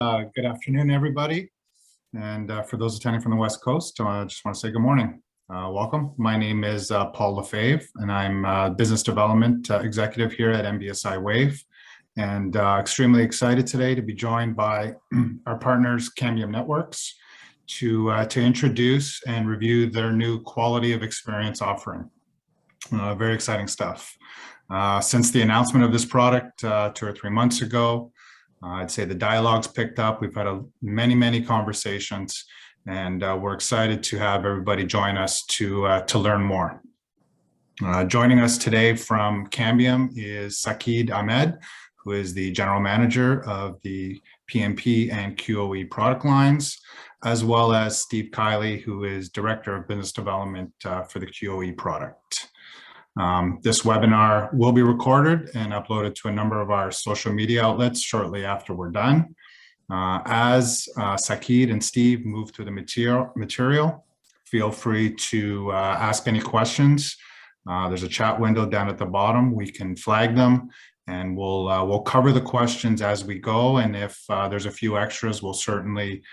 Good afternoon, everybody. And for those attending from the West Coast, I just want to say good morning. Welcome. My name is Paul Lefebvre, and I'm Business Development Executive here at MBSI WAV. And extremely excited today to be joined by our partners, Cambium Networks, to introduce and review their new quality of experience offering. Very exciting stuff. Since the announcement of this product 2 or 3 months ago, I'd say the dialogue's picked up. We've had many conversations, and we're excited to have everybody join us to learn more. Joining us today from Cambium is Sakid Ahmed, who is the General Manager of the PMP and QoE product lines, as well as Steve Kiley, who is Director of Business Development for the QoE product. This webinar will be recorded and uploaded to a number of our social media outlets shortly after we're done. As Sakid and Steve move through the material, feel free to ask any questions. There's a chat window down at the bottom. We can flag them, and we'll cover the questions as we go. And if there's a few extras, we'll certainly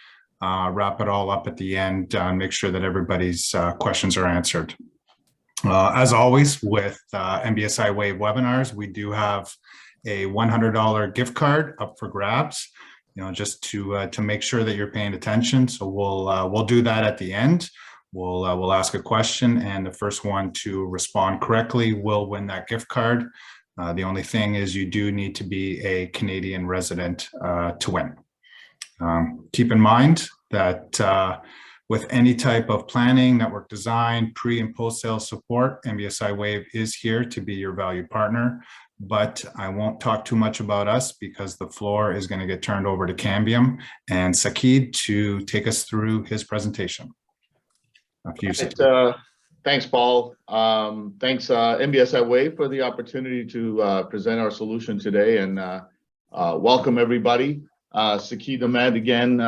wrap it all up at the end and make sure that everybody's questions are answered. As always with MBSI WAV webinars, we do have a $100 gift card up for grabs, just to make sure that you're paying attention. So we'll do that at the end. We'll ask a question, and the first one to respond correctly will win that gift card. The only thing is you do need to be a Canadian resident to win. Keep in mind that with any type of planning, network design, pre and post-sale support, MBSI WAV is here to be your valued partner. But I won't talk too much about us because the floor is going to get turned over to Cambium and Sakid to take us through his presentation. Thanks, Paul. Thanks, MBSI WAV, for the opportunity to present our solution today, and welcome everybody. Sakid Ahmed again,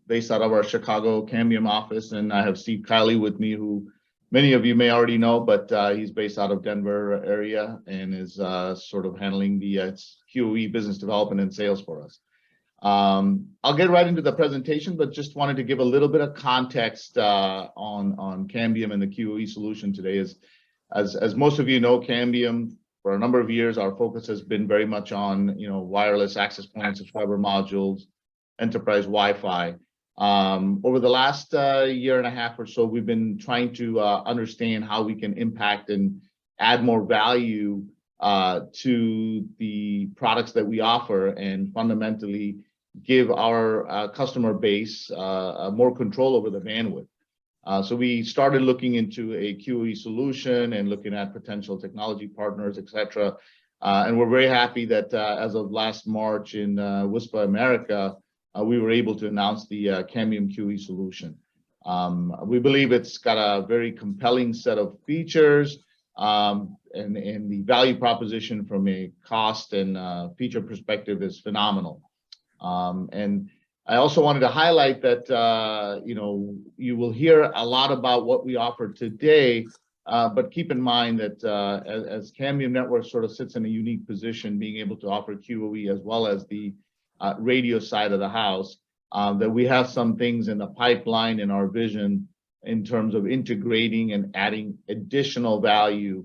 based out of our Chicago Cambium office, and I have Steve Kiley with me, who many of you may already know, but he's based out of Denver area and is sort of handling the QoE business development and sales for us. I'll get right into the presentation, but just wanted to give a little bit of context on Cambium and the QoE solution today. As most of you know, Cambium, for a number of years, our focus has been very much on wireless access points, subscriber modules, enterprise Wi-Fi. Over the last year and a half or so, we've been trying to understand how we can impact and add more value to the products that we offer, and fundamentally give our customer base more control over the bandwidth. So we started looking into a QoE solution and looking at potential technology partners, etc. And we're very happy that as of last March in WISPA America, we were able to announce the Cambium QoE solution. We believe it's got a very compelling set of features, and the value proposition from a cost and feature perspective is phenomenal. And I also wanted to highlight that, you will hear a lot about what we offer today, but keep in mind that as Cambium Networks sort of sits in a unique position, being able to offer QoE as well as the radio side of the house, that we have some things in the pipeline in our vision in terms of integrating and adding additional value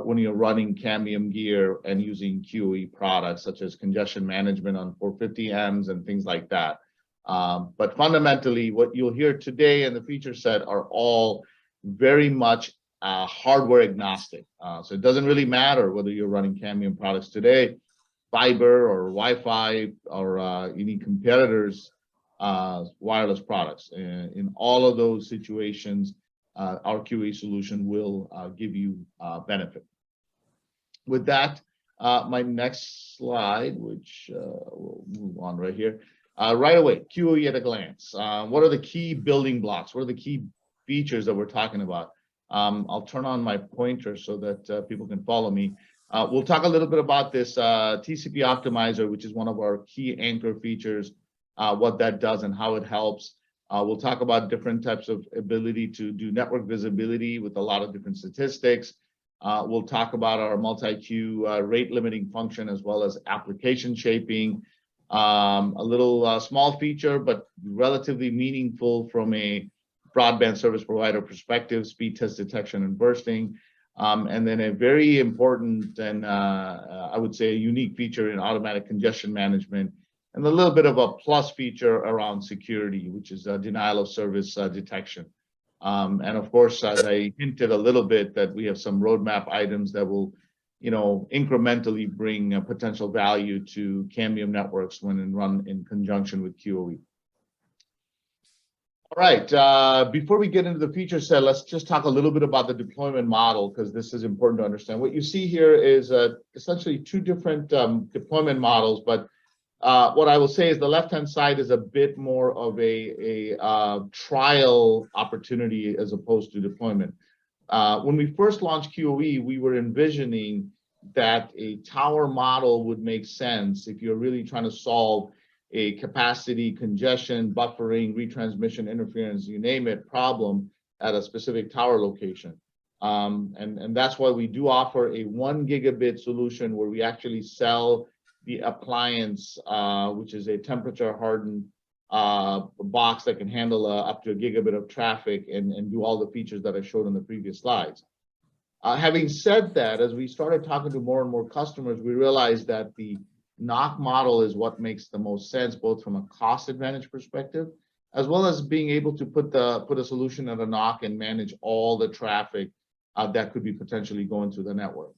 when you're running Cambium gear and using QoE products, such as congestion management on 450Ms and things like that. But fundamentally, what you'll hear today and the feature set are all very much hardware agnostic. So it doesn't really matter whether you're running Cambium products today, fiber or Wi-Fi or any competitors' wireless products. In all of those situations, our QoE solution will give you benefit. With that, my next slide, which we'll move on right here. Right away, QoE at a glance. What are the key building blocks? What are the key features that we're talking about? I'll turn on my pointer so that people can follow me. We'll talk a little bit about this TCP optimizer, which is one of our key anchor features, what that does and how it helps. We'll talk about different types of ability to do network visibility with a lot of different statistics. We'll talk about our multi-queue rate limiting function, as well as application shaping. A little small feature, but relatively meaningful from a broadband service provider perspective, speed test detection and bursting. And then a very important and I would say a unique feature in automatic congestion management, and a little bit of a plus feature around security, which is denial of service detection. And of course, as I hinted a little bit, that we have some roadmap items that will, incrementally bring potential value to Cambium networks when run in conjunction with QoE. All right, before we get into the feature set, let's just talk a little bit about the deployment model, because this is important to understand. What you see here is essentially two different deployment models, but what I will say is the left-hand side is a bit more of a trial opportunity as opposed to deployment. When we first launched QoE, we were envisioning that a tower model would make sense if you're really trying to solve a capacity, congestion, buffering, retransmission, interference, you name it, problem at a specific tower location. And that's why we do offer a 1 gigabit solution where we actually sell the appliance, which is a temperature hardened box that can handle up to a gigabit of traffic and do all the features that I showed in the previous slides. Having said that, as we started talking to more and more customers, we realized that the NOC model is what makes the most sense, both from a cost advantage perspective, as well as being able to put a solution at a NOC and manage all the traffic that could be potentially going through the network.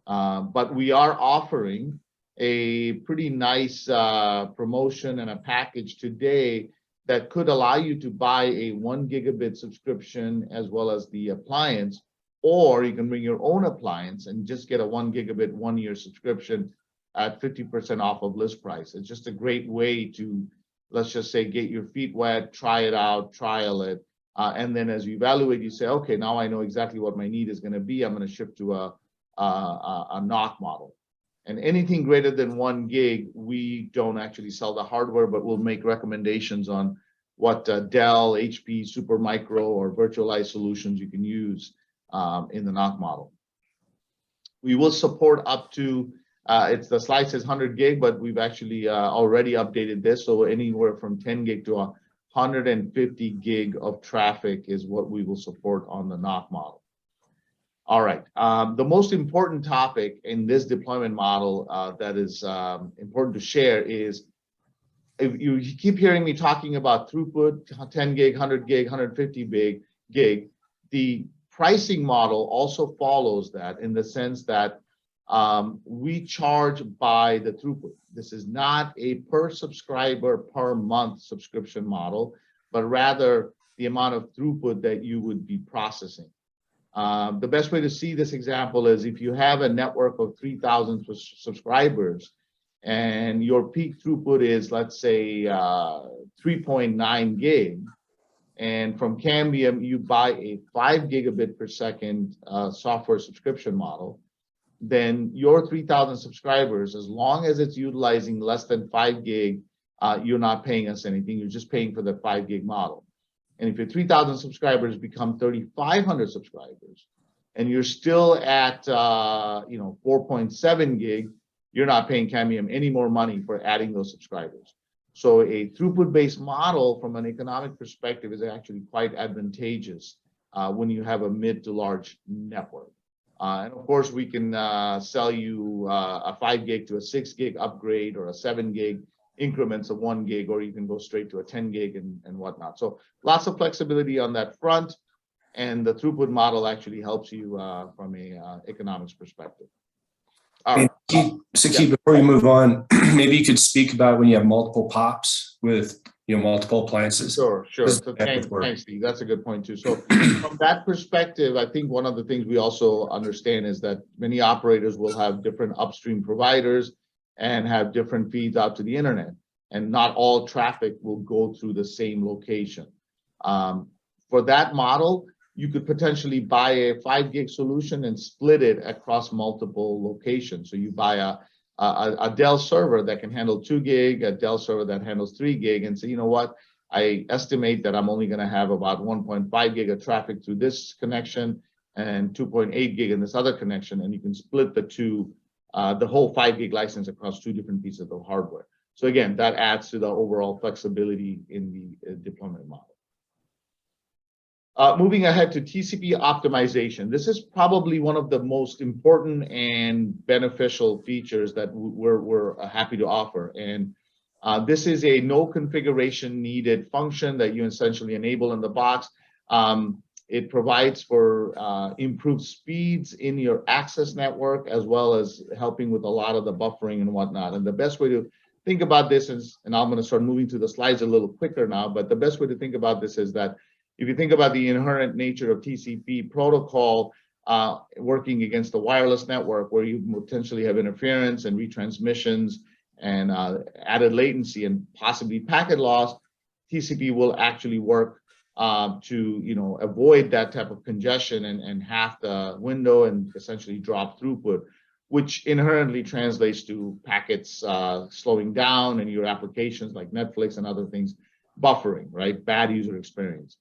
But we are offering a pretty nice promotion and a package today that could allow you to buy a 1 gigabit subscription as well as the appliance, or you can bring your own appliance and just get a 1 gigabit 1 year subscription at 50% off of list price. It's just a great way to, let's just say, get your feet wet, try it out, trial it, and then as you evaluate, you say, okay, now I know exactly what my need is going to be. I'm going to shift to a NOC model. And anything greater than 1 gig, we don't actually sell the hardware, but we'll make recommendations on what Dell, HP, Supermicro, or virtualized solutions you can use in the NOC model. We will support up to, the slide says 100 gig, but we've actually already updated this. So anywhere from 10 gig to 150 gig of traffic is what we will support on the NOC model. All right, the most important topic in this deployment model that is important to share is, if you keep hearing me talking about throughput, 10 gig, 100 gig, 150 gig, the pricing model also follows that in the sense that we charge by the throughput. This is not a per subscriber per month subscription model, but rather the amount of throughput that you would be processing. The best way to see this example is if you have a network of 3,000 subscribers and your peak throughput is, let's say, 3.9 gig, and from Cambium you buy a 5 gigabit per second software subscription model, then your 3,000 subscribers, as long as it's utilizing less than 5 gig, you're not paying us anything. You're just paying for the 5 gig model. And if your 3,000 subscribers become 3,500 subscribers, and you're still at 4.7 gig, you're not paying Cambium any more money for adding those subscribers. So a throughput-based model from an economic perspective is actually quite advantageous when you have a mid to large network. And of course, we can sell you a 5 gig to a 6 gig upgrade, or a 7 gig increments of 1 gig, or you can go straight to a 10 gig and whatnot. So lots of flexibility on that front, and the throughput model actually helps you from a economics perspective. All right. Saki, before you move on, maybe you could speak about when you have multiple POPs with multiple appliances. Sure. So thanks, Steve. That's a good point too. So from that perspective, I think one of the things we also understand is that many operators will have different upstream providers and have different feeds out to the internet, and not all traffic will go through the same location. For that model, you could potentially buy a 5 gig solution and split it across multiple locations. So you buy a Dell server that can handle 2 gig, a Dell server that handles 3 gig, and say, you know what, I estimate that I'm only going to have about 1.5 gig of traffic through this connection and 2.8 gig in this other connection, and you can split the whole 5 gig license across 2 different pieces of hardware. So again, that adds to the overall flexibility in the deployment model. Moving ahead to TCP optimization. This is probably one of the most important and beneficial features that we're happy to offer. And this is a no configuration needed function that you essentially enable in the box. It provides for improved speeds in your access network, as well as helping with a lot of the buffering and whatnot. And the best way to think about this is, and I'm going to start moving through the slides a little quicker now, but the best way to think about this is that if you think about the inherent nature of TCP protocol working against the wireless network, where you potentially have interference and retransmissions and added latency and possibly packet loss, TCP will actually work to avoid that type of congestion and half the window and essentially drop throughput, which inherently translates to packets slowing down and your applications like Netflix and other things buffering, right? Bad user experience.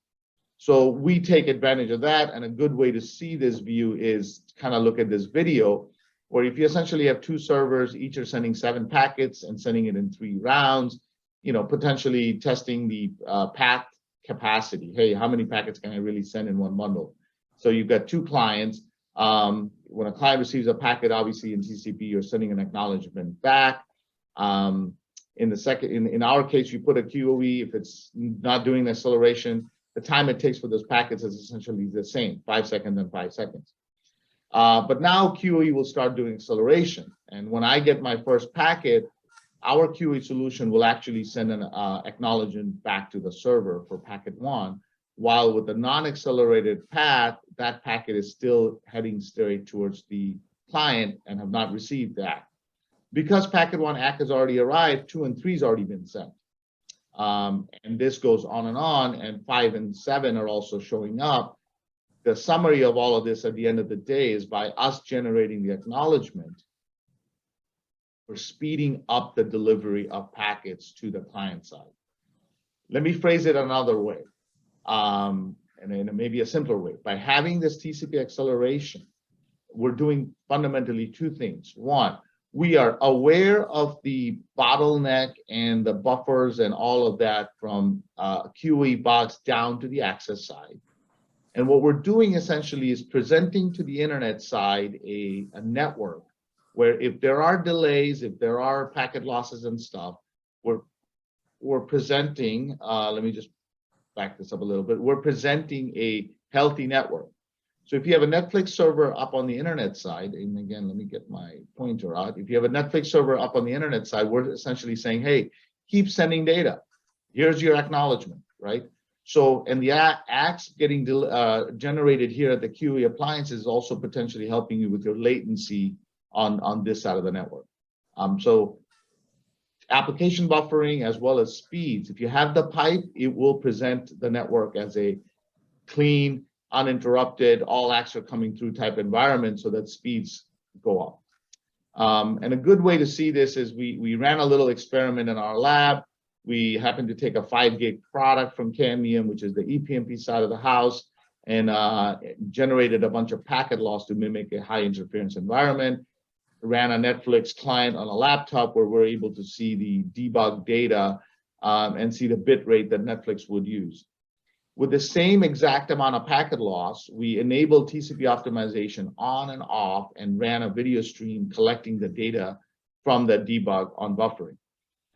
So we take advantage of that, and a good way to see this view is to kind of look at this video, where if you essentially have two servers, each are sending 7 packets and sending it in 3 rounds, potentially testing the path capacity. Hey, how many packets can I really send in one bundle? So you've got 2 clients. When a client receives a packet, obviously in TCP, you're sending an acknowledgement back. In our case, you put a QoE. If it's not doing the acceleration, the time it takes for those packets is essentially the same, 5 seconds and 5 seconds. But now QoE will start doing acceleration. And when I get my first packet, our QoE solution will actually send an acknowledgement back to the server for packet 1, while with the non-accelerated path, that packet is still heading straight towards the client and have not received that. Because packet 1 ACK has already arrived, 2 and 3 has already been sent. And this goes on, and 5 and 7 are also showing up. The summary of all of this at the end of the day is, by us generating the acknowledgement, we're speeding up the delivery of packets to the client side. Let me phrase it another way, and maybe a simpler way. By having this TCP acceleration, we're doing fundamentally 2 things. One, we are aware of the bottleneck and the buffers and all of that from QoE box down to the access side. And what we're doing essentially is presenting to the internet side a network where if there are delays, if there are packet losses and stuff, we're presenting, let me just back this up a little bit, we're presenting a healthy network. So if you have a Netflix server up on the internet side, and again, let me get my pointer out. If you have a Netflix server up on the internet side, we're essentially saying, hey, keep sending data. Here's your acknowledgement, right? So, and the ACKs getting generated here at the QoE appliance is also potentially helping you with your latency on this side of the network. So application buffering as well as speeds. If you have the pipe, it will present the network as a clean, uninterrupted, all ACKs are coming through type environment, so that speeds go up. And a good way to see this is we ran a little experiment in our lab. We happened to take a 5 gig product from Cambium, which is the ePMP side of the house, and generated a bunch of packet loss to mimic a high interference environment. Ran a Netflix client on a laptop where we're able to see the debug data and see the bit rate that Netflix would use. With the same exact amount of packet loss, we enabled TCP optimization on and off and ran a video stream collecting the data from that debug on buffering.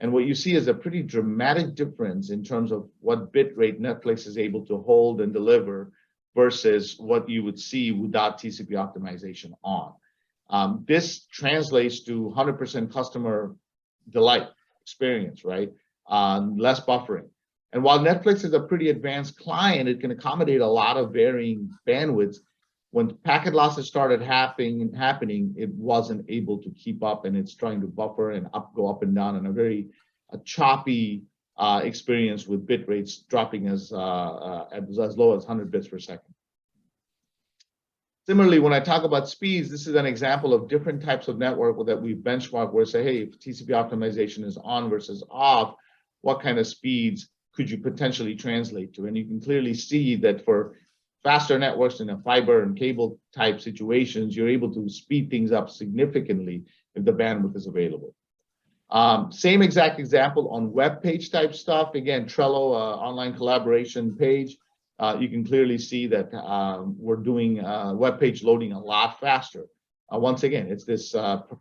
And what you see is a pretty dramatic difference in terms of what bit rate Netflix is able to hold and deliver versus what you would see without TCP optimization on. This translates to 100% customer delight experience, right? Less buffering. And while Netflix is a pretty advanced client, it can accommodate a lot of varying bandwidths. When packet losses started happening, it wasn't able to keep up, and it's trying to buffer and go up and down in a very choppy experience with bit rates dropping as low as 100 bits per second. Similarly, when I talk about speeds, this is an example of different types of network that we benchmark where we say, hey, if TCP optimization is on versus off, what kind of speeds could you potentially translate to? And you can clearly see that for faster networks in a fiber and cable type situations, you're able to speed things up significantly if the bandwidth is available. Same exact example on web page type stuff. Again, Trello, online collaboration page. You can clearly see that we're doing web page loading a lot faster. Once again, it's this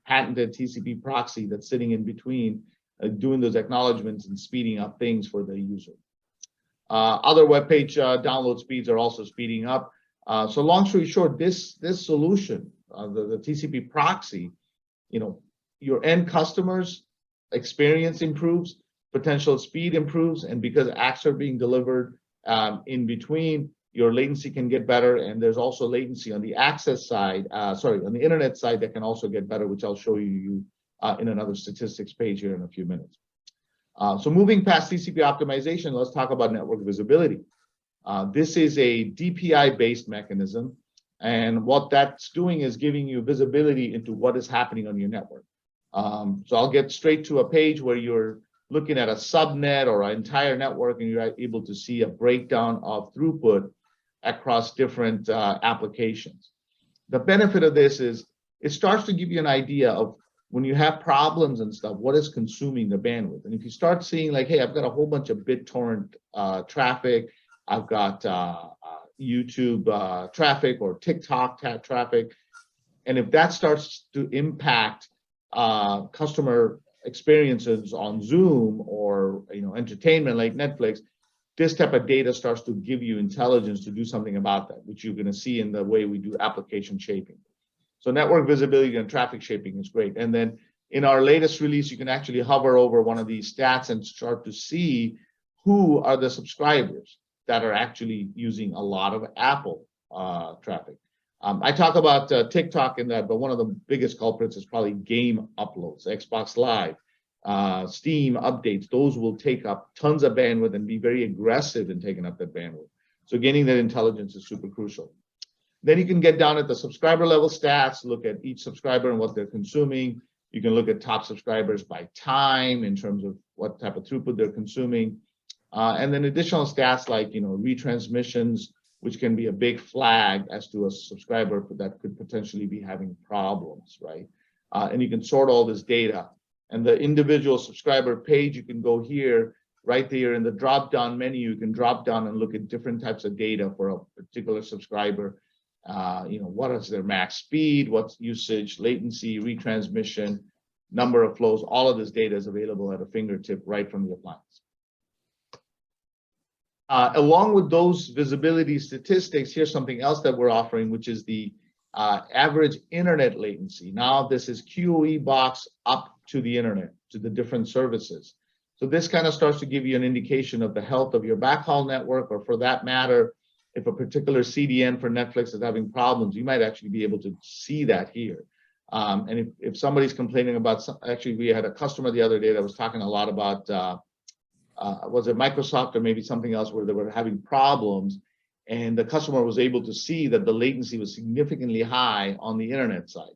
patented TCP proxy that's sitting in between, doing those acknowledgements and speeding up things for the user. Other web page download speeds are also speeding up. So long story short, this solution, the TCP proxy, your end customers' experience improves, potential speed improves, and because acts are being delivered in between, your latency can get better, and there's also latency on the access side, on the internet side that can also get better, which I'll show you in another statistics page here in a few minutes. So moving past TCP optimization, let's talk about network visibility. This is a DPI-based mechanism, and what that's doing is giving you visibility into what is happening on your network. So I'll get straight to a page where you're looking at a subnet or an entire network, and you're able to see a breakdown of throughput across different applications. The benefit of this is it starts to give you an idea of when you have problems and stuff, what is consuming the bandwidth. And if you start seeing like, hey, I've got a whole bunch of BitTorrent traffic, I've got YouTube traffic or TikTok traffic, and if that starts to impact customer experiences on Zoom or entertainment like Netflix, this type of data starts to give you intelligence to do something about that, which you're going to see in the way we do application shaping. So network visibility and traffic shaping is great. And then in our latest release, you can actually hover over one of these stats and start to see who are the subscribers that are actually using a lot of Apple traffic. I talk about TikTok in that, but one of the biggest culprits is probably game uploads, Xbox Live, Steam updates. Those will take up tons of bandwidth and be very aggressive in taking up that bandwidth. So gaining that intelligence is super crucial. Then you can get down at the subscriber level stats, look at each subscriber and what they're consuming. You can look at top subscribers by time in terms of what type of throughput they're consuming. And then additional stats like retransmissions, which can be a big flag as to a subscriber that could potentially be having problems, right? And you can sort all this data. And the individual subscriber page, you can go here, right there in the drop-down menu, you can drop down and look at different types of data for a particular subscriber. What is their max speed, what's usage, latency, retransmission, number of flows, all of this data is available at a fingertip right from the appliance. Along with those visibility statistics, here's something else that we're offering, which is the average internet latency. Now this is QoE box up to the internet, to the different services. So this kind of starts to give you an indication of the health of your backhaul network, or for that matter, if a particular CDN for Netflix is having problems, you might actually be able to see that here. And if somebody's complaining about, actually we had a customer the other day that was talking a lot about, was it Microsoft or maybe something else where they were having problems, and the customer was able to see that the latency was significantly high on the internet side.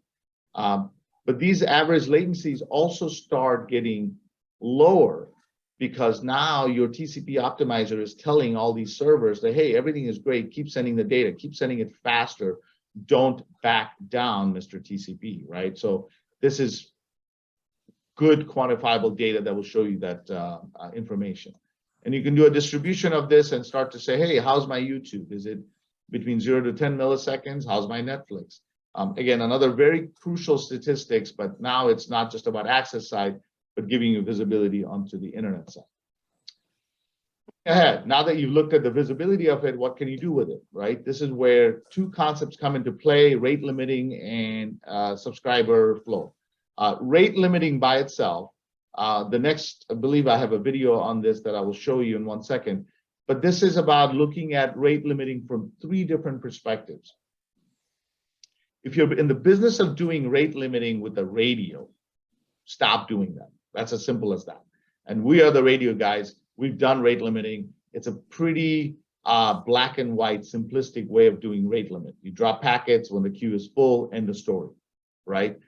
But these average latencies also start getting lower because now your TCP optimizer is telling all these servers that, hey, everything is great, keep sending the data, keep sending it faster, don't back down, Mr. TCP, right? So this is good quantifiable data that will show you that information. And you can do a distribution of this and start to say, hey, how's my YouTube? Is it between 0 to 10 milliseconds? How's my Netflix? Again, another very crucial statistics, but now it's not just about access side, but giving you visibility onto the internet side. Ahead, now that you've looked at the visibility of it, what can you do with it, right? This is where two concepts come into play, rate limiting and subscriber flow. Rate limiting by itself, the next, I believe I have a video on this that I will show you in 1 second, but this is about looking at rate limiting from 3 different perspectives. If you're in the business of doing rate limiting with the radio, stop doing that. That's as simple as that. And we are the radio guys. We've done rate limiting. It's a pretty black and white, simplistic way of doing rate limit. You drop packets when the queue is full, end of story, right?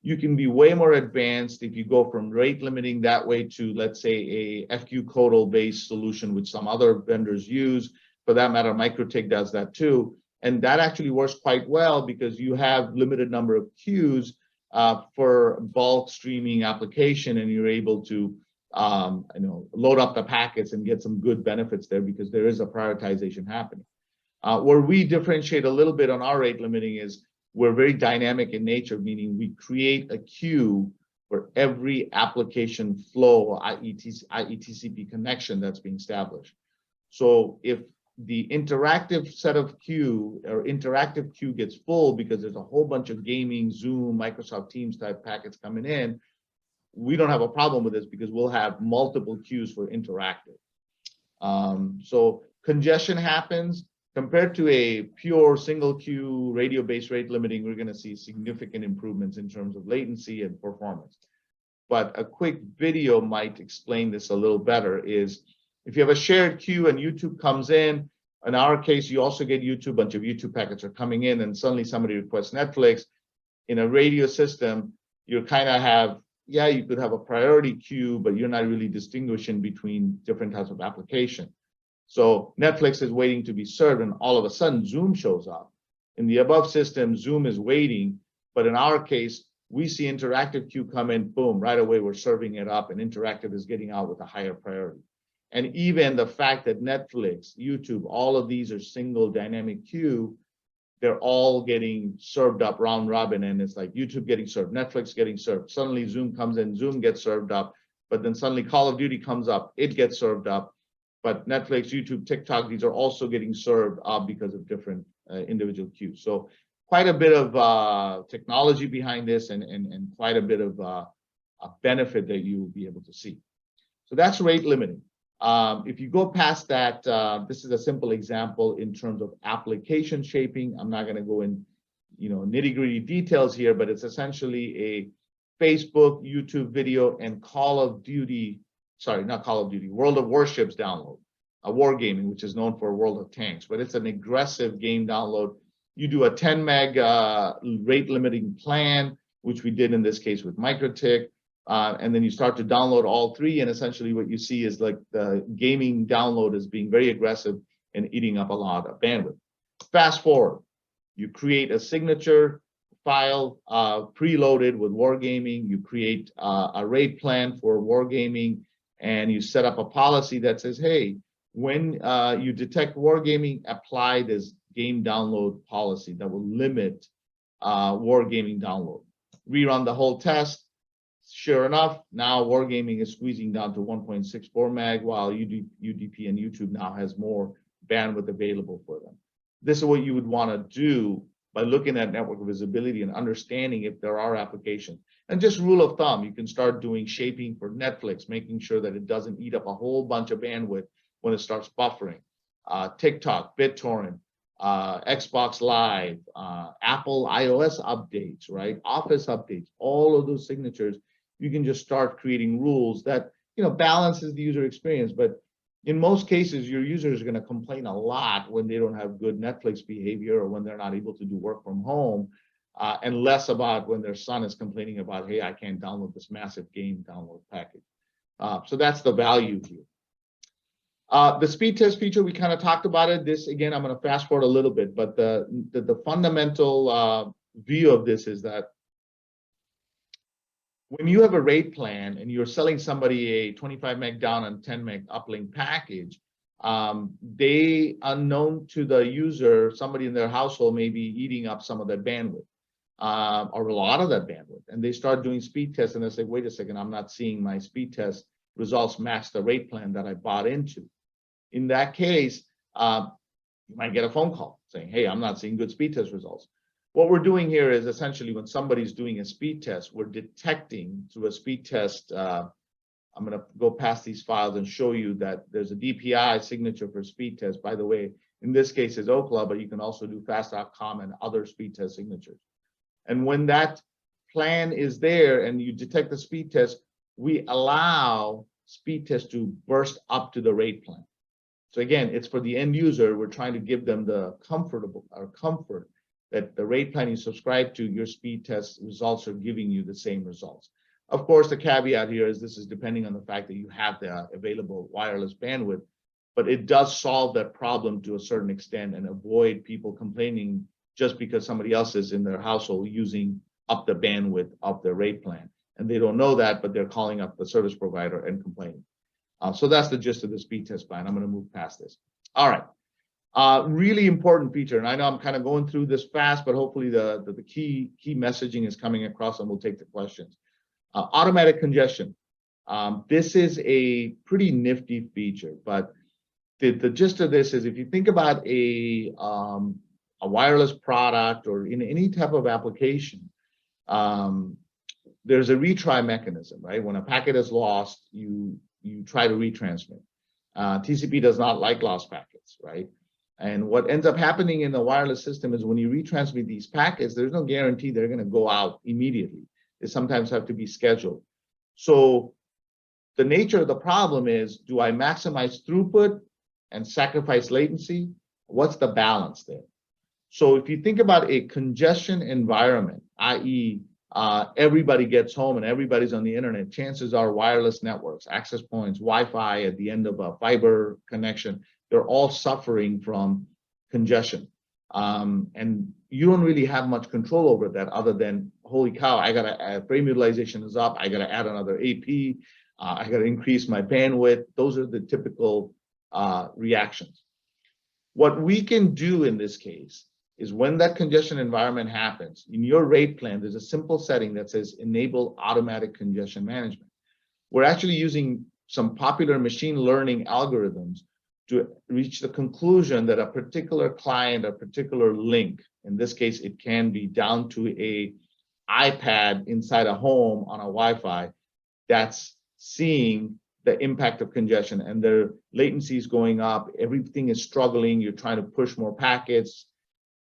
You can be way more advanced if you go from rate limiting that way to, let's say, a FQ codal based solution, which some other vendors use. For that matter, MikroTik does that too. And that actually works quite well because you have limited number of queues. for bulk streaming application, and you're able to load up the packets and get some good benefits there because there is a prioritization happening. Where we differentiate a little bit on our rate limiting is we're very dynamic in nature, meaning we create a queue for every application flow, i.e. TCP connection that's being established. So if the interactive set of queue or interactive queue gets full because there's a whole bunch of gaming, Zoom, Microsoft Teams type packets coming in, we don't have a problem with this because we'll have multiple queues for interactive. So congestion happens. Compared to a pure single queue radio-based rate limiting, we're going to see significant improvements in terms of latency and performance. But a quick video might explain this a little better. Is if you have a shared queue and YouTube comes in our case, you also get YouTube, a bunch of YouTube packets are coming in, and suddenly somebody requests Netflix. In a radio system, you kind of have, yeah, you could have a priority queue, but you're not really distinguishing between different types of application. So Netflix is waiting to be served, and all of a sudden Zoom shows up. In the above system, Zoom is waiting, but in our case, we see interactive queue come in, boom, right away we're serving it up, and interactive is getting out with a higher priority. And even the fact that Netflix, YouTube, all of these are single dynamic queue, they're all getting served up round robin, and it's like YouTube getting served, Netflix getting served. Suddenly Zoom comes in, Zoom gets served up, but then suddenly Call of Duty comes up, it gets served up. But Netflix, YouTube, TikTok, these are also getting served up because of different individual queues. So quite a bit of technology behind this, and quite a bit of a benefit that you will be able to see. So that's rate limiting. If you go past that, this is a simple example in terms of application shaping. I'm not going to go in, nitty-gritty details here, but it's essentially a Facebook, YouTube video, and World of Warships download, a wargaming, which is known for World of Tanks, but it's an aggressive game download. You do a 10 meg rate limiting plan, which we did in this case with MikroTik, and then you start to download all three, and essentially what you see is like the gaming download is being very aggressive and eating up a lot of bandwidth. Fast forward, you create a signature file preloaded with wargaming, you create a rate plan for wargaming, and you set up a policy that says, hey, when you detect wargaming, apply this game download policy that will limit wargaming download. Rerun the whole test. Sure enough, now wargaming is squeezing down to 1.64 meg, while UDP and YouTube now has more bandwidth available for them. This is what you would want to do by looking at network visibility and understanding if there are applications. And just rule of thumb, you can start doing shaping for Netflix, making sure that it doesn't eat up a whole bunch of bandwidth when it starts buffering. TikTok, BitTorrent, Xbox Live, Apple iOS updates, right? Office updates, all of those signatures, you can just start creating rules that, balances the user experience. But in most cases, your users are going to complain a lot when they don't have good Netflix behavior or when they're not able to do work from home. And less about when their son is complaining about, hey, I can't download this massive game download package. So that's the value here. The speed test feature, we kind of talked about it. This, again, I'm going to fast forward a little bit, but the fundamental view of this is that when you have a rate plan and you're selling somebody a 25 meg down and 10 meg uplink package, they, unknown to the user, somebody in their household may be eating up some of that bandwidth. Or a lot of that bandwidth, and they start doing speed tests, and they say, wait a second, I'm not seeing my speed test results match the rate plan that I bought into. In that case, you might get a phone call saying, hey, I'm not seeing good speed test results. What we're doing here is essentially when somebody's doing a speed test, we're detecting through a speed test. I'm going to go past these files and show you that there's a DPI signature for speed test. By the way, in this case is Ookla, but you can also do fast.com and other speed test signatures. And when that plan is there and you detect the speed test, we allow speed test to burst up to the rate plan. So again, it's for the end user. We're trying to give them the comfort that the rate plan you subscribe to, your speed test results are giving you the same results. Of course, the caveat here is this is depending on the fact that you have the available wireless bandwidth, but it does solve that problem to a certain extent and avoid people complaining just because somebody else is in their household using up the bandwidth of their rate plan. And they don't know that, but they're calling up the service provider and complaining. So that's the gist of the speed test plan. I'm going to move past this. All right. Really important feature. And I know I'm kind of going through this fast, but hopefully the key messaging is coming across, and we'll take the questions. Automatic congestion. This is a pretty nifty feature, but the gist of this is if you think about a wireless product or in any type of application, there's a retry mechanism, right? When a packet is lost, you try to retransmit. TCP does not like lost packets, right? And what ends up happening in the wireless system is when you retransmit these packets, there's no guarantee they're going to go out immediately. They sometimes have to be scheduled. So the nature of the problem is, do I maximize throughput and sacrifice latency? What's the balance there? So if you think about a congestion environment, i.e., everybody gets home and everybody's on the internet, chances are wireless networks, access points, Wi-Fi at the end of a fiber connection, they're all suffering from congestion. And you don't really have much control over that other than, holy cow, I got to frame utilization is up, I got to add another AP, I got to increase my bandwidth. Those are the typical reactions. What we can do in this case is when that congestion environment happens, in your rate plan, there's a simple setting that says enable automatic congestion management. We're actually using some popular machine learning algorithms to reach the conclusion that a particular client, a particular link, in this case, it can be down to a iPad inside a home on a Wi-Fi, that's seeing the impact of congestion and their latency is going up, everything is struggling, you're trying to push more packets.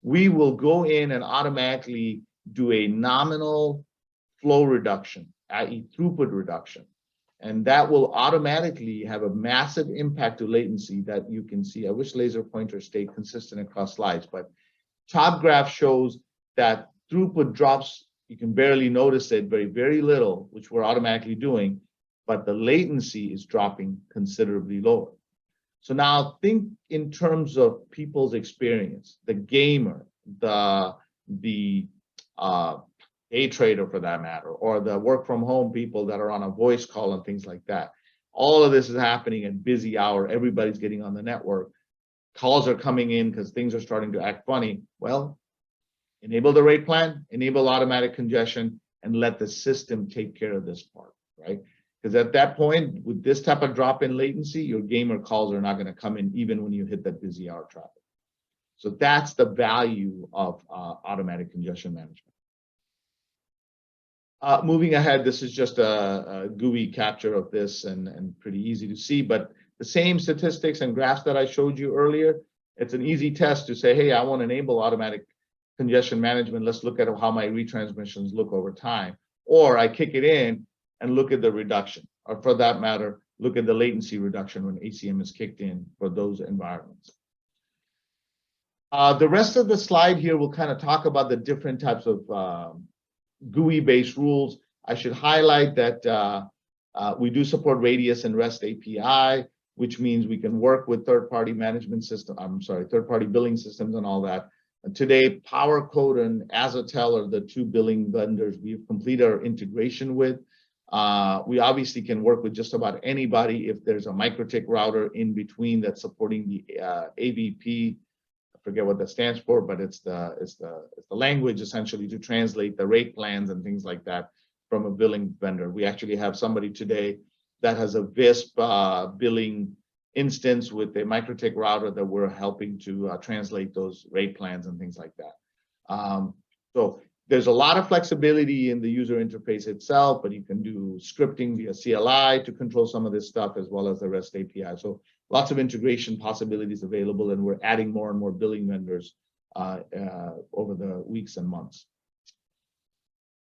We will go in and automatically do a nominal flow reduction, i.e. throughput reduction. And that will automatically have a massive impact to latency that you can see. I wish laser pointer stayed consistent across slides, but top graph shows that throughput drops, you can barely notice it, very little, which we're automatically doing, but the latency is dropping considerably lower. So now think in terms of people's experience, the gamer, the day trader for that matter, or the work from home people that are on a voice call and things like that. All of this is happening at busy hour. Everybody's getting on the network. Calls are coming in because things are starting to act funny. Well, enable the rate plan, enable automatic congestion, and let the system take care of this part, right? Because at that point, with this type of drop in latency, your gamer calls are not going to come in even when you hit that busy hour traffic. So that's the value of automatic congestion management. Moving ahead, this is just a GUI capture of this and pretty easy to see, but the same statistics and graphs that I showed you earlier, it's an easy test to say, hey, I want to enable automatic congestion management. Let's look at how my retransmissions look over time. Or I kick it in and look at the reduction, or for that matter, look at the latency reduction when ACM is kicked in for those environments. The rest of the slide here will kind of talk about the different types of GUI-based rules. I should highlight that we do support Radius and REST API, which means we can work with third-party management system, third-party billing systems and all that. Today, PowerCode and Azatel are the two billing vendors we've completed our integration with. We obviously can work with just about anybody if there's a MikroTik router in between that's supporting the AVP. I forget what that stands for, but it's the language essentially to translate the rate plans and things like that from a billing vendor. We actually have somebody today that has a VISP billing instance with a MikroTik router that we're helping to translate those rate plans and things like that. So there's a lot of flexibility in the user interface itself, but you can do scripting via CLI to control some of this stuff as well as the REST API. So lots of integration possibilities available, and we're adding more and more billing vendors over the weeks and months.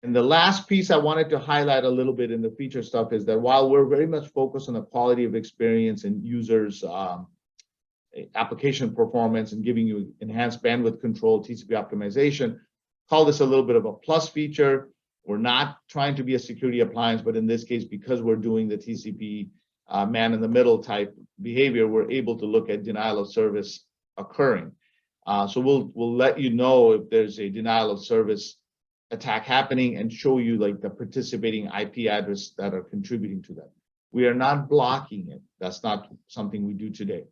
And the last piece I wanted to highlight a little bit in the feature stuff is that while we're very much focused on the quality of experience and users' application performance and giving you enhanced bandwidth control, TCP optimization, call this a little bit of a plus feature. We're not trying to be a security appliance, but in this case, because we're doing the TCP man in the middle type behavior, we're able to look at denial of service occurring. So we'll let you know if there's a denial of service attack happening and show you like the participating IP address that are contributing to that. We are not blocking it. That's not something we do today.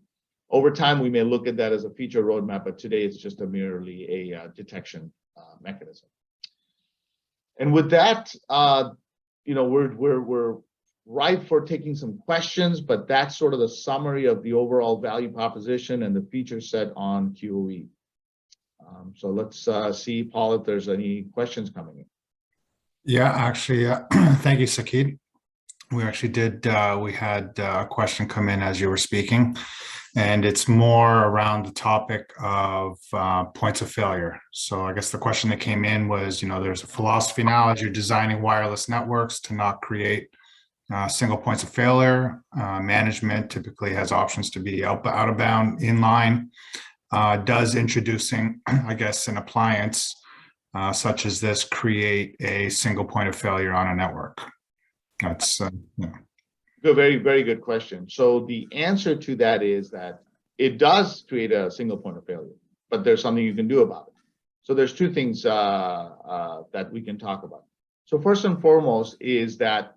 Over time, we may look at that as a feature roadmap, but today it's just merely a detection mechanism. And with that, we're ripe for taking some questions, but that's sort of the summary of the overall value proposition and the feature set on QoE. So let's see, Paul, if there's any questions coming in. Yeah, actually, thank you, Sakid. We actually did, we had a question come in as you were speaking, and it's more around the topic of points of failure. So I guess the question that came in was, there's a philosophy now as you're designing wireless networks to not create single points of failure. Management typically has options to be out of bound, inline. Does introducing, I guess, an appliance such as this create a single point of failure on a network? That's Good, very, very good question. So the answer to that is that it does create a single point of failure, but there's something you can do about it. So there's two things that we can talk about. So first and foremost is that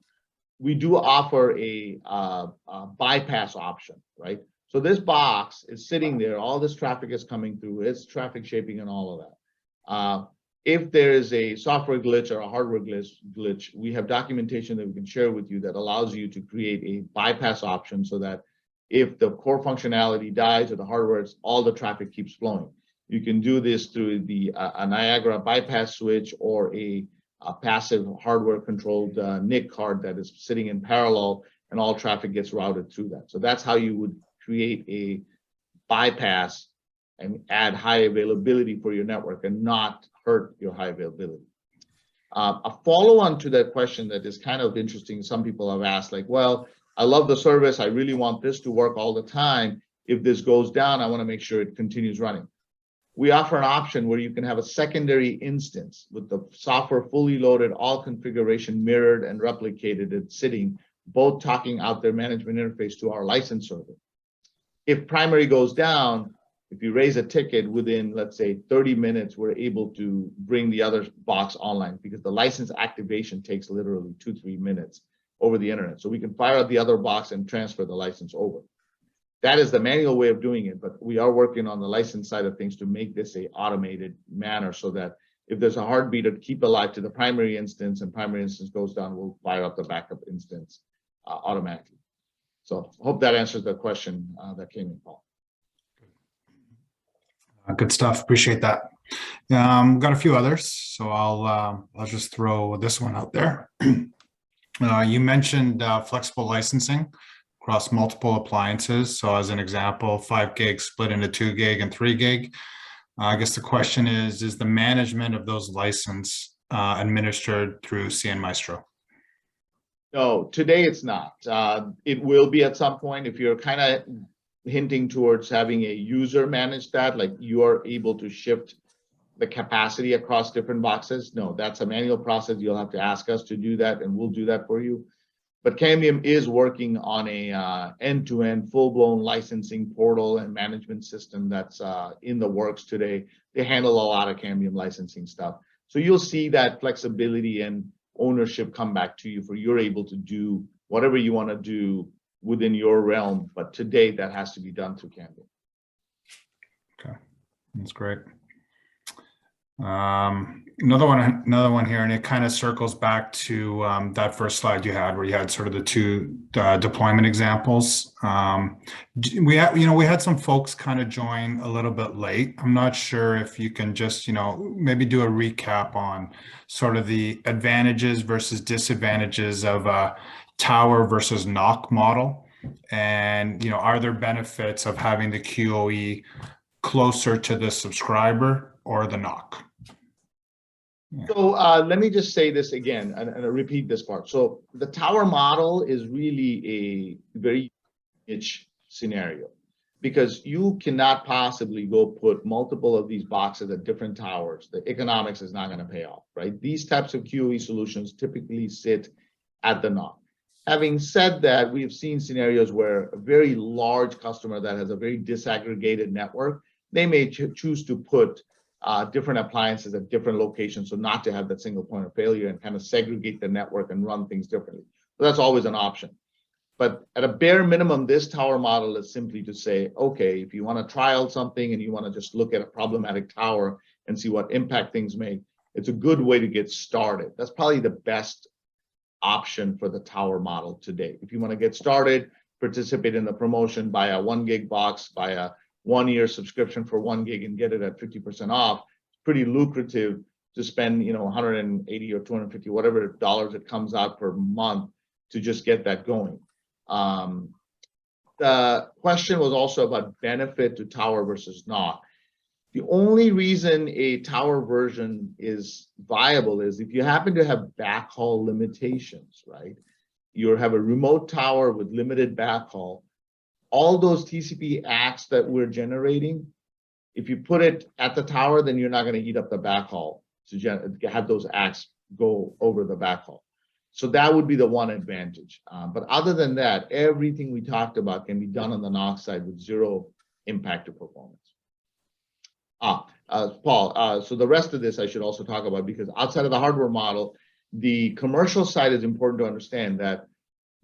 we do offer a bypass option, right? So this box is sitting there, all this traffic is coming through, it's traffic shaping and all of that. If there is a software glitch or a hardware glitch, we have documentation that we can share with you that allows you to create a bypass option so that if the core functionality dies or the hardware, all the traffic keeps flowing. You can do this through a Niagara bypass switch or a passive hardware controlled NIC card that is sitting in parallel and all traffic gets routed through that. So that's how you would create a bypass and add high availability for your network and not hurt your high availability. A follow-on to that question that is kind of interesting, some people have asked, like, well, I love the service, I really want this to work all the time. If this goes down, I want to make sure it continues running. We offer an option where you can have a secondary instance with the software fully loaded, all configuration mirrored and replicated, it's sitting, both talking out their management interface to our license server. If primary goes down, if you raise a ticket within, let's say, 30 minutes, we're able to bring the other box online because the license activation takes literally 2-3 minutes over the internet. So we can fire up the other box and transfer the license over. That is the manual way of doing it, but we are working on the license side of things to make this a automated manner so that if there's a heartbeat to keep alive to the primary instance and primary instance goes down, we'll fire up the backup instance automatically. So hope that answers the question that came in, Paul. Good stuff. Appreciate that. Got a few others, so I'll just throw this one out there. You mentioned flexible licensing across multiple appliances. So as an example, 5 gig split into 2 gig and 3 gig. I guess the question is the management of those licenses administered through CN Maestro? No, today it's not. It will be at some point. If you're kind of hinting towards having a user manage that, like you are able to shift the capacity across different boxes. No, that's a manual process. You'll have to ask us to do that and we'll do that for you. But Cambium is working on a end-to-end full-blown licensing portal and management system that's in the works today. They handle a lot of Cambium licensing stuff. So you'll see that flexibility and ownership come back to you for you're able to do whatever you want to do within your realm, but today that has to be done through Cambium. Okay, that's great. Another one here, and it kind of circles back to that first slide you had, where you had sort of the two deployment examples. We had some folks kind of join a little bit late. I'm not sure if you can just maybe do a recap on sort of the advantages versus disadvantages of a tower versus NOC model, and are there benefits of having the QoE closer to the subscriber or the NOC? Yeah. So let me just say this again and repeat this part. So the tower model is really a very niche scenario because you cannot possibly go put multiple of these boxes at different towers. The economics is not going to pay off, right? These types of QoE solutions typically sit at the NOC. Having said that, we have seen scenarios where a very large customer that has a very disaggregated network, they may choose to put different appliances at different locations, so not to have that single point of failure and kind of segregate the network and run things differently. So that's always an option. But at a bare minimum, this tower model is simply to say, okay, if you want to trial something and you want to just look at a problematic tower and see what impact things make, it's a good way to get started. That's probably the best option for the tower model today. If you want to get started, participate in the promotion, buy a 1 gig box, buy a 1-year subscription for 1 gig and get it at 50% off. It's pretty lucrative to spend, you know, 180 or 250, whatever dollars it comes out per month to just get that going. The question was also about benefit to tower versus not. The only reason a tower version is viable is if you happen to have backhaul limitations, right? You have a remote tower with limited backhaul. All those TCP ACKs that we're generating, if you put it at the tower, then you're not going to eat up the backhaul to have those ACKs go over the backhaul. So that would be the one advantage. But other than that, everything we talked about can be done on the NOC side with zero impact to performance. Paul, so the rest of this I should also talk about, because outside of the hardware model, the commercial side is important to understand that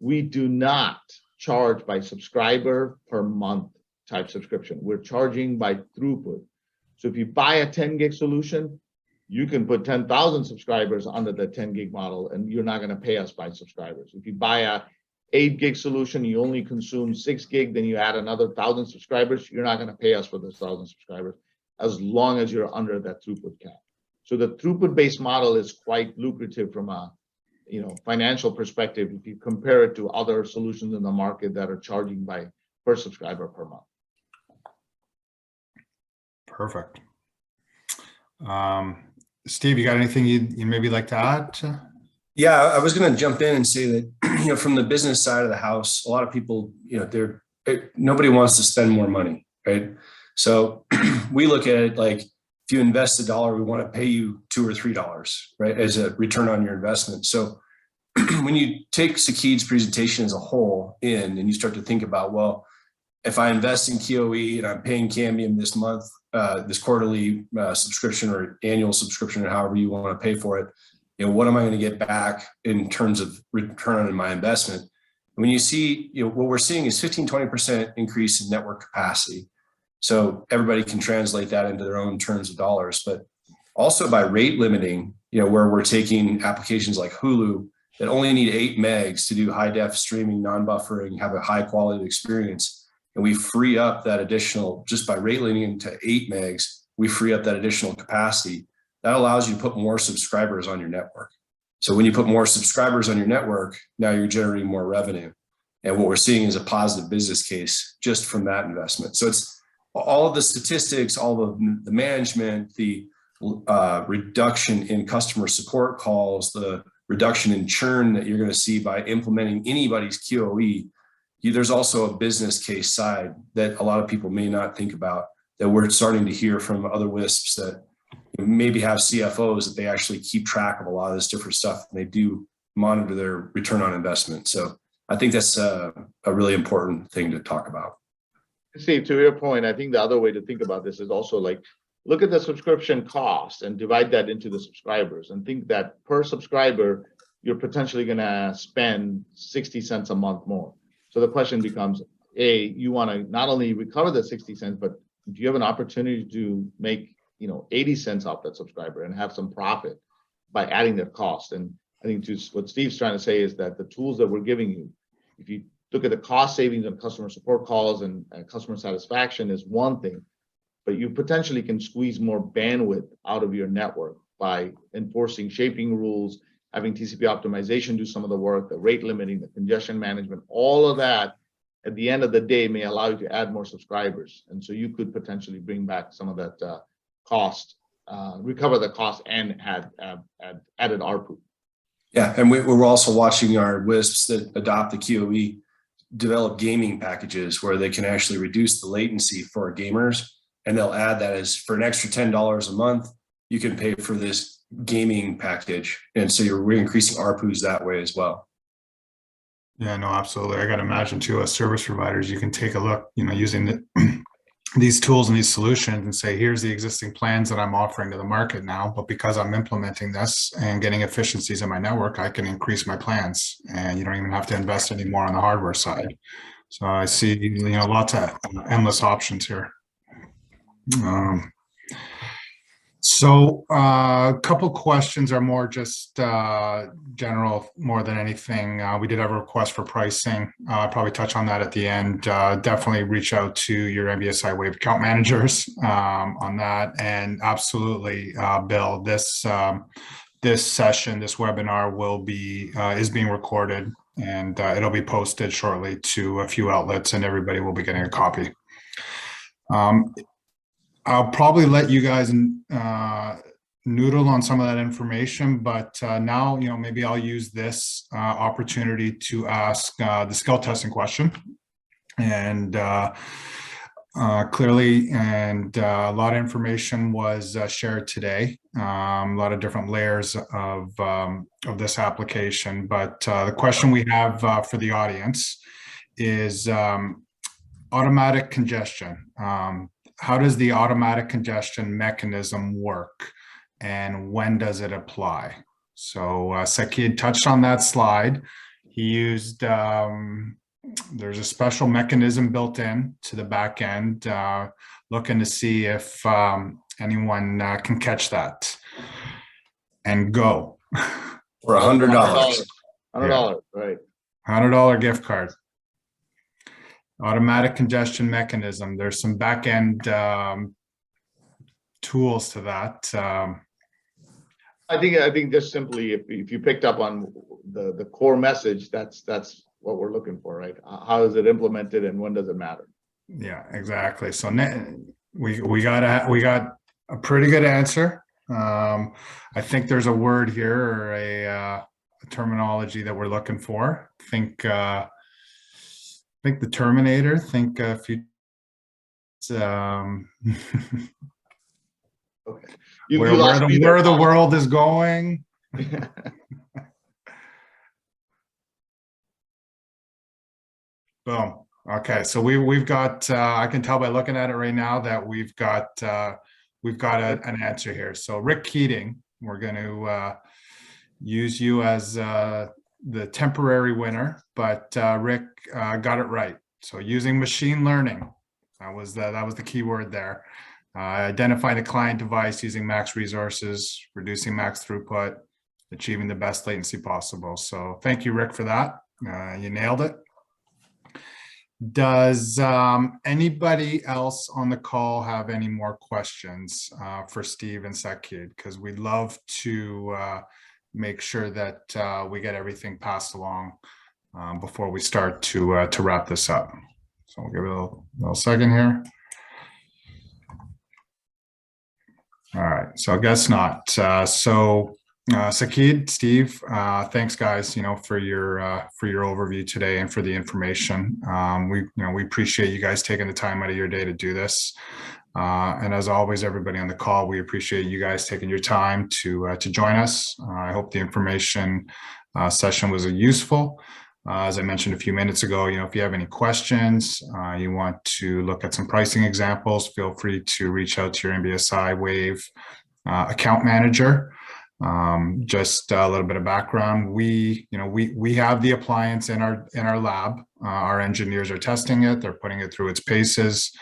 we do not charge by subscriber per month type subscription. We're charging by throughput. So if you buy a 10 gig solution, you can put 10,000 subscribers under the 10 gig model and you're not going to pay us by subscribers. If you buy a 8 gig solution, you only consume 6 gig, then you add another 1,000 subscribers, you're not going to pay us for those 1,000 subscribers as long as you're under that throughput cap. So the throughput based model is quite lucrative from a, you know, financial perspective if you compare it to other solutions in the market that are charging by per subscriber per month. Perfect. Steve, you got anything you maybe like to add? Yeah, I was going to jump in and say that, you know, from the business side of the house, a lot of people, you know, nobody wants to spend more money, right? So we look at it like, if you invest $1, we want to pay you $2 or $3, right, as a return on your investment. So when you take Sakid's presentation as a whole in, and you start to think about, well, if I invest in QoE and I'm paying Cambium this month, this quarterly subscription or annual subscription, or however you want to pay for it, you know, what am I going to get back in terms of return on my investment? When you see, you know, what we're seeing is 15-20% increase in network capacity. So everybody can translate that into their own terms of dollars, but also by rate limiting, you know, where we're taking applications like Hulu that only need 8 megs to do high def streaming, non-buffering, have a high quality experience. And we free up that additional, just by rate limiting to 8 megs, we free up that additional capacity. That allows you to put more subscribers on your network. So when you put more subscribers on your network, now you're generating more revenue. And what we're seeing is a positive business case just from that investment. So it's all of the statistics, all of the management, the reduction in customer support calls, the reduction in churn that you're going to see by implementing anybody's QoE. There's also a business case side that a lot of people may not think about, that we're starting to hear from other WISPs that maybe have CFOs that they actually keep track of a lot of this different stuff, and they do monitor their return on investment. So I think that's a really important thing to talk about. Steve, to your point, I think the other way to think about this is also like, look at the subscription cost and divide that into the subscribers, and think that per subscriber, you're potentially going to spend 60 cents a month more. So the question becomes, A, you want to not only recover the 60 cents, but do you have an opportunity to make, you know, 80 cents off that subscriber and have some profit by adding their cost? And I think just what Steve's trying to say is that the tools that we're giving you, if you look at the cost savings on customer support calls and customer satisfaction is one thing, but you potentially can squeeze more bandwidth out of your network by enforcing shaping rules, having TCP optimization do some of the work, the rate limiting, the congestion management, all of that at the end of the day may allow you to add more subscribers. And so you could potentially bring back some of that cost, recover the cost and add added ARPU. Yeah, and we're also watching our WISPs that adopt the QoE develop gaming packages where they can actually reduce the latency for our gamers, and they'll add that as for an extra $10 a month, you can pay for this gaming package. And so you're increasing ARPUs that way as well. Yeah, no, absolutely. I got to imagine too, as service providers, you can take a look, you know, using the these tools and these solutions and say, here's the existing plans that I'm offering to the market now, but because I'm implementing this and getting efficiencies in my network, I can increase my plans, and you don't even have to invest anymore on the hardware side. So I see, lots of endless options here. So a couple questions are more just general more than anything. We did have a request for pricing. I'll probably touch on that at the end. Definitely reach out to your MBSI WAV account managers on that. And absolutely, Bill, this session, this webinar will be is being recorded, and it'll be posted shortly to a few outlets, and everybody will be getting a copy. I'll probably let you guys noodle on some of that information, but now, maybe I'll use this opportunity to ask the skill testing question. And clearly, and a lot of information was shared today, a lot of different layers of this application. But the question we have for the audience is automatic congestion. How does the automatic congestion mechanism work, and when does it apply? So Sakid touched on that slide. He used, there's a special mechanism built in to the back end, looking to see if anyone can catch that and go. For $100. $100, right. $100 gift card. Automatic congestion mechanism. There's some back end tools to that. I think just simply, if you picked up on the core message, that's what we're looking for, right? How is it implemented, and when does it matter? Yeah, exactly. So we got a pretty good answer. I think there's a word here, or a terminology that we're looking for. Think the Terminator. Think if you Okay. Where the world is going. Boom. Okay, so we've got. I can tell by looking at it right now that we've got an answer here. So Rick Keating, we're going to use you as the temporary winner, but Rick got it right. So using machine learning, that was the key word there. Identifying the client device using max resources, reducing max throughput, achieving the best latency possible. So thank you, Rick, for that. You nailed it. Does anybody else on the call have any more questions for Steve and Sakid? Because we'd love to make sure that we get everything passed along before we start to wrap this up. So we'll give it a little second here. All right, so I guess not. Sakid, Steve, thanks guys, for your overview today and for the information. We appreciate you guys taking the time out of your day to do this. And as always, everybody on the call, we appreciate you guys taking your time to join us. I hope the information session was useful. As I mentioned a few minutes ago, if you have any questions, you want to look at some pricing examples, feel free to reach out to your MBSI WAV account manager. Just a little bit of background. We have the appliance in our lab. Our engineers are testing it. They're putting it through its paces.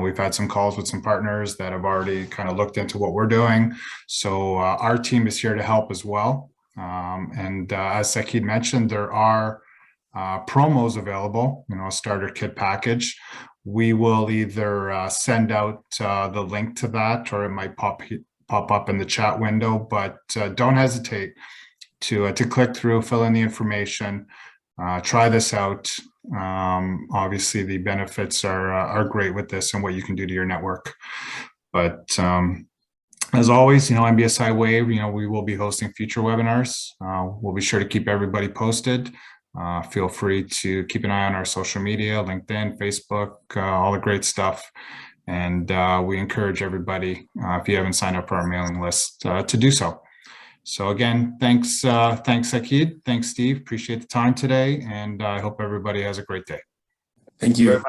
We've had some calls with some partners that have already kind of looked into what we're doing. So our team is here to help as well. And as Sakid mentioned, there are promos available, a starter kit package. We will either send out the link to that, or it might pop up in the chat window, but don't hesitate to click through, fill in the information, try this out. Obviously the benefits are great with this and what you can do to your network. But as always, MBSI WAVE, we will be hosting future webinars. We'll be sure to keep everybody posted. Feel free to keep an eye on our social media, LinkedIn, Facebook, all the great stuff. And we encourage everybody, if you haven't signed up for our mailing list, to do so. So again, thanks Sakid, thanks Steve, appreciate the time today, and I hope everybody has a great day. Thank you.